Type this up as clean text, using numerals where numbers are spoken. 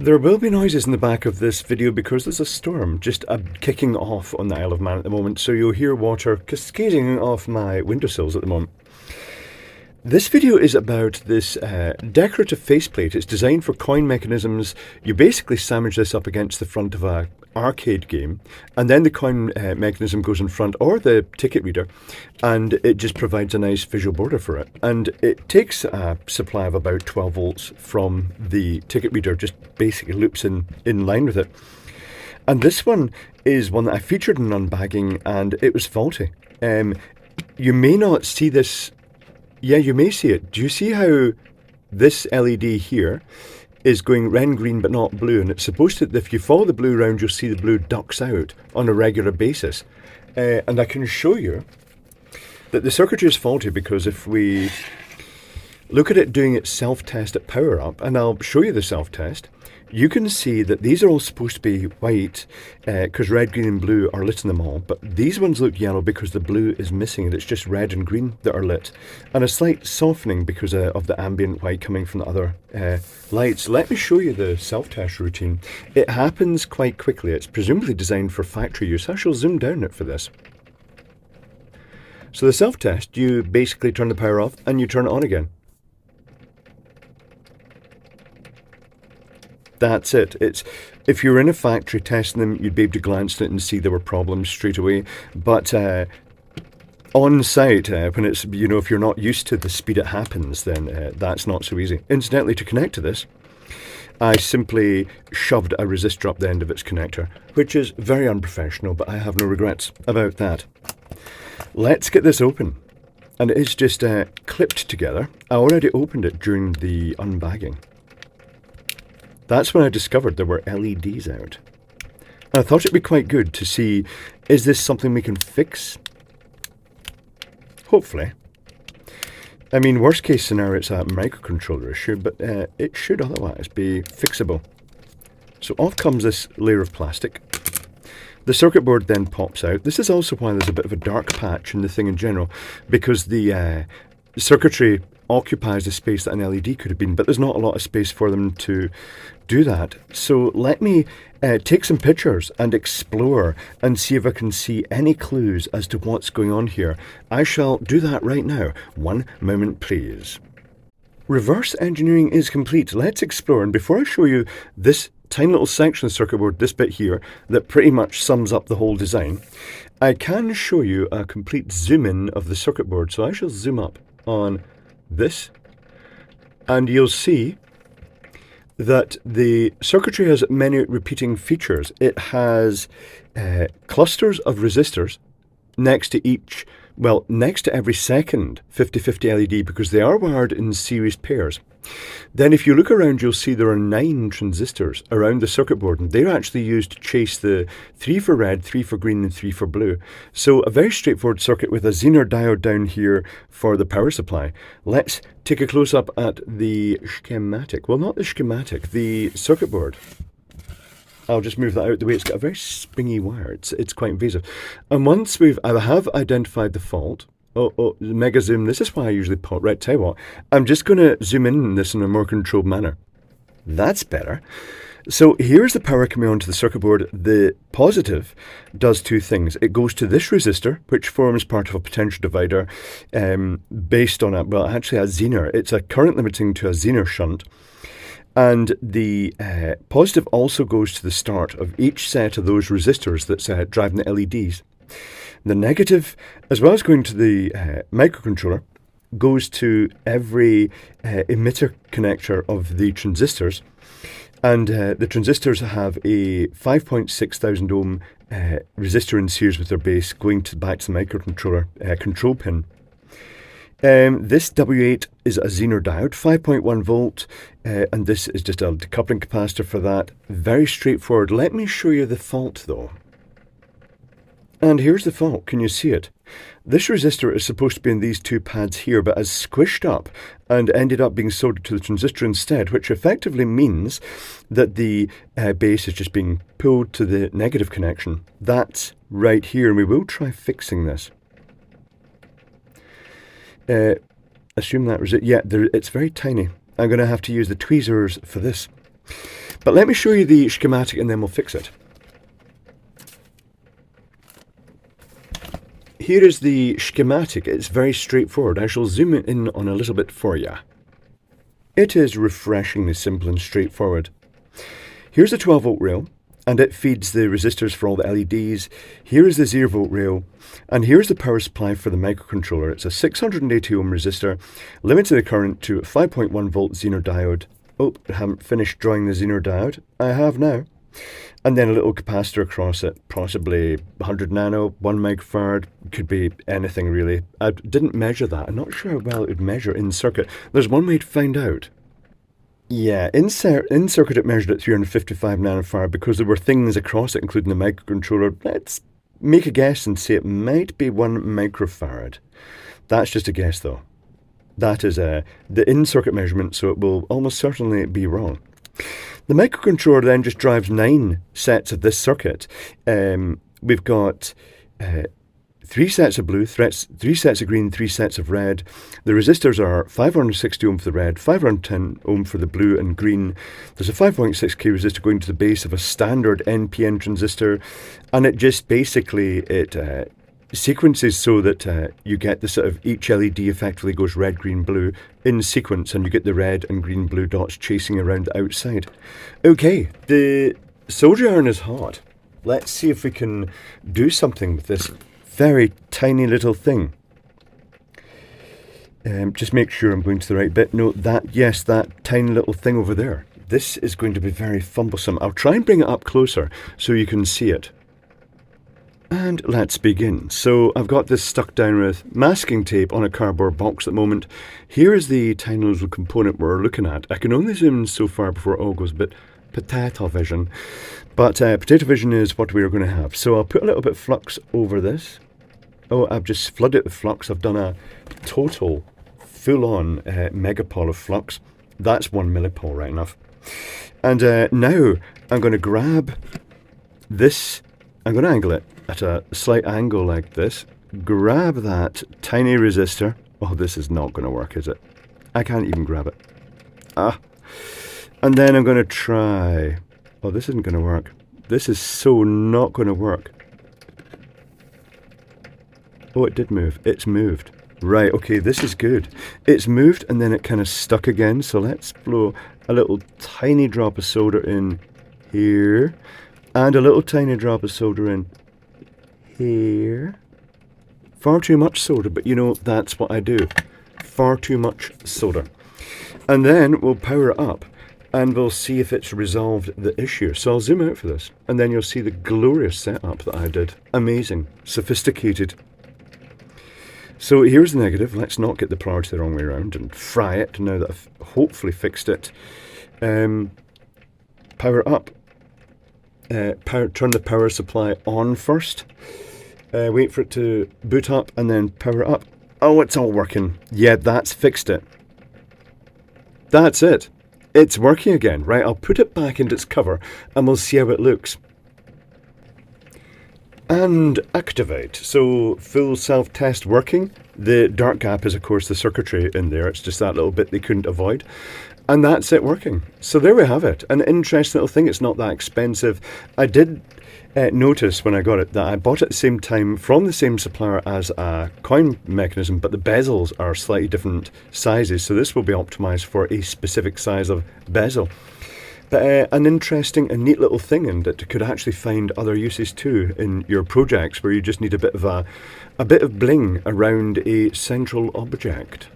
There will be noises in the back of this video because there's a storm just kicking off on the Isle of Man at the moment, so you'll hear water cascading off my windowsills at the moment. This video is about this decorative faceplate. It's designed for coin mechanisms. You basically sandwich this up against the front of a arcade game, and then the coin mechanism goes in front, or the ticket reader, and it just provides a nice visual border for it. And it takes a supply of about 12 volts from the ticket reader, just basically loops in line with it. And this one is one that I featured in unbagging, and it was faulty. You may not see this. Yeah, you may see it. Do you see how this LED here is going red and green but not blue? And it's supposed to, if you follow the blue around, you'll see the blue ducks out on a regular basis. And I can show you that the circuitry is faulty because if we look at it doing its self-test at power up, and I'll show you the self-test, you can see that these are all supposed to be white because red, green and blue are lit in them all, but these ones look yellow because the blue is missing and it's just red and green that are lit, and a slight softening because of the ambient white coming from the other lights. Let me show you the self-test routine. It happens quite quickly. It's presumably designed for factory use. I shall zoom down it for this. So the self-test, you basically turn the power off and you turn it on again. That's it. It's, if you were in a factory testing them, you'd be able to glance at it and see there were problems straight away. But on site, when it's, you know, if you're not used to the speed it happens, then that's not so easy. Incidentally, to connect to this, I simply shoved a resistor up the end of its connector, which is very unprofessional, but I have no regrets about that. Let's get this open. And it's just clipped together. I already opened it during the unbagging. That's when I discovered there were LEDs out. And I thought it'd be quite good to see, is this something we can fix? Hopefully. I mean, worst case scenario, it's a microcontroller issue, but it should otherwise be fixable. So off comes this layer of plastic. The circuit board then pops out. This is also why there's a bit of a dark patch in the thing in general, because the circuitry occupies the space that an LED could have been, but there's not a lot of space for them to do that. So let me take some pictures and explore and see if I can see any clues as to what's going on here. I shall do that right now. One moment, please. Reverse engineering is complete. Let's explore. And before I show you this tiny little section of the circuit board, this bit here, that pretty much sums up the whole design, I can show you a complete zoom in of the circuit board. So I shall zoom up on this, and you'll see that the circuitry has many repeating features. It has clusters of resistors next to each, well, next to every second 50/50 LED, because they are wired in series pairs. Then if you look around, you'll see there are 9 transistors around the circuit board, and they're actually used to chase the 3 for red, 3 for green, and 3 for blue. So a very straightforward circuit with a Zener diode down here for the power supply. Let's take a close-up at the schematic. Well, not the schematic, the circuit board. I'll just move that out the way. It's got a very springy wire. It's quite invasive. And once I have identified the fault. Oh, mega zoom. This is why I usually put, right, tell you what, I'm just going to zoom in on this in a more controlled manner. That's better. So here's the power coming onto the circuit board. The positive does 2 things. It goes to this resistor, which forms part of a potential divider based on well, actually a Zener. It's a current limiting to a Zener shunt. And the positive also goes to the start of each set of those resistors that's driving the LEDs. The negative, as well as going to the microcontroller, goes to every emitter connector of the transistors. And the transistors have a 5.6 thousand ohm resistor in series with their base going back to the microcontroller control pin. This W8 is a Zener diode, 5.1 volt, and this is just a decoupling capacitor for that. Very straightforward. Let me show you the fault though. And here's the fault. Can you see it? This resistor is supposed to be in these 2 pads here, but has squished up and ended up being soldered to the transistor instead, which effectively means that the base is just being pulled to the negative connection. That's right here, and we will try fixing this. Assume that was it. Yeah, it's very tiny. I'm going to have to use the tweezers for this. But let me show you the schematic and then we'll fix it. Here is the schematic. It's very straightforward. I shall zoom it in on a little bit for you. It is refreshingly simple and straightforward. Here's the 12 volt rail, and it feeds the resistors for all the LEDs. Here is the 0 volt rail, and here's the power supply for the microcontroller. It's a 680 ohm resistor, limiting the current to 5.1 volt Zener diode. Oh, I haven't finished drawing the Zener diode. I have now. And then a little capacitor across it, possibly 100 nano, 1 microfarad, could be anything really. I didn't measure that. I'm not sure how well it would measure in circuit. There's one way to find out. Yeah, in circuit it measured at 355 nanofarad because there were things across it, including the microcontroller. Let's make a guess and say it might be 1 microfarad. That's just a guess though. That is the in-circuit measurement, so it will almost certainly be wrong. The microcontroller then just drives 9 sets of this circuit. We've got 3 sets of blue, 3 sets of green, 3 sets of red. The resistors are 560 ohm for the red, 510 ohm for the blue and green. There's a 5.6k resistor going to the base of a standard NPN transistor, and it just basically sequences so that you get the sort of each LED effectively goes red, green, blue in sequence, and you get the red and green, blue dots chasing around the outside. Okay, the soldering iron is hot. Let's see if we can do something with this very tiny little thing. Just make sure I'm going to the right bit. No, yes, that tiny little thing over there. This is going to be very fumblesome. I'll try and bring it up closer so you can see it. And let's begin. So I've got this stuck down with masking tape on a cardboard box at the moment. Here is the tiny little component we're looking at. I can only zoom in so far before it all goes a bit potato vision. But potato vision is what we're going to have. So I'll put a little bit of flux over this. Oh, I've just flooded it with flux. I've done a total full-on megapole of flux. That's 1 millipole, right enough. And now I'm going to grab this. I'm going to angle it at a slight angle like this. Grab that tiny resistor. Oh, this is not going to work, is it? I can't even grab it. And then I'm going to try. Oh, this isn't going to work. This is so not going to work. Oh, it did move. It's moved. Right, okay, this is good. It's moved and then it kind of stuck again. So let's blow a little tiny drop of solder in here. And a little tiny drop of solder in here. Far too much solder, but you know, that's what I do. Far too much solder. And then we'll power it up and we'll see if it's resolved the issue. So I'll zoom out for this and then you'll see the glorious setup that I did. Amazing. Sophisticated. So here's the negative. Let's not get the polarity the wrong way around and fry it now that I've hopefully fixed it. Power up. Turn the power supply on first. Wait for it to boot up and then power up. Oh, it's all working. Yeah, that's fixed it. That's it. It's working again. Right, I'll put it back into its cover and we'll see how it looks. And activate. So full self-test working. The dark gap is of course the circuitry in there. It's just that little bit they couldn't avoid. And that's it working. So there we have it. An interesting little thing. It's not that expensive. I did notice when I got it that I bought it at the same time from the same supplier as a coin mechanism, but the bezels are slightly different sizes. So this will be optimized for a specific size of bezel. But an interesting and neat little thing, and it could actually find other uses too in your projects where you just need a bit of bling around a central object.